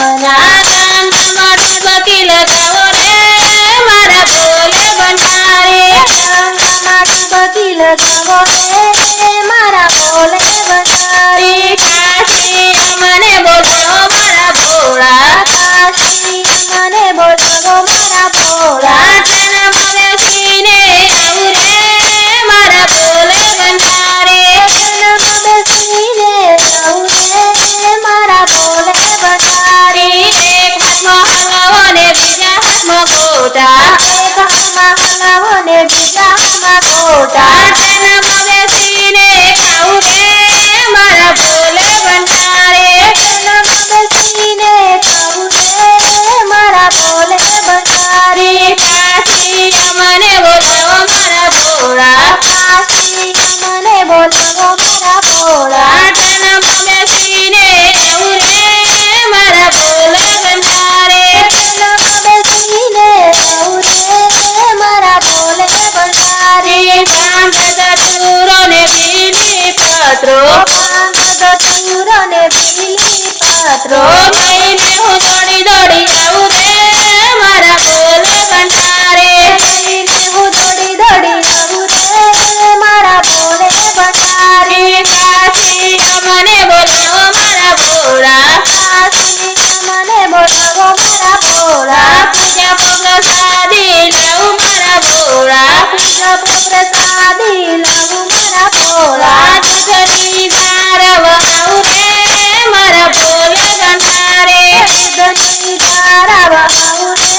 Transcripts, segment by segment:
આ ગામ ગામમાં ગણપતિ લગાવો રે મારા ભોલે ભંડારી ગામમાં ગણપતિ લગાવો રે મારા ભોલે ભંડારી કાશી મને બોલાવો મારા ભોળા કાશી મને બોલાવો મારા ભોળા તનમાં બેસીને આવું રે મારા ભોલે ભંડારી તનમાં બેસીને જાઉં રે મારા ભોલે ભંડારી એક હાથમાં હલાવો ને બીજા હાથમાં ગોટા એક હાથમાં હલાવો ને બીજા હાથમાં ગોટા તનમાં બેસીને ખાવું રે મારા ભોલે ભંડારી તનમાં બેસીને ખાવું રે મારા ભોલે ભંડારી કાશી મને બોલાવો મારા ભોળા કાશી મને બોલાવો મારા ભોળા તનમાં બેસીને આવું રે મારા ભોલે ભંડારી તનમાં બેસીને જાઉં રે મારા ભોલે ભંડારી ભાંગ ધતૂરો ને બીલી પત્રો ભાંગ ધતૂરો ને બીલી પત્રો લઈને હું દોડી દોડી આવું રે મારા ભોલે ભંડારી લઈને હું દોડી દોડી આવું રે મારા ભોલે ભંડારી કાશી મને બોલાવો મારા ભોળા કાશી મને બોલાવો મારા ભોળા પૂજા પ્રસાદી લાવું મારા ભોળા પૂજા પ્રસાદી લાવું મારા ભોળા દૂધની ધાર વહાવું રે મારા ભોલે ભંડારી દૂધની ધારા વહાવું રે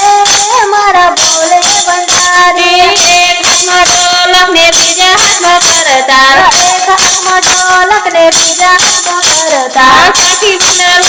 મારા ભોલે ભંડારી એક હાથમાં ઢોલક ને બીજા હાથમાં કરતાલ એક હાથમાં ઢોલક ને બીજા હાથમાં કરતાલ સાથી મંડળ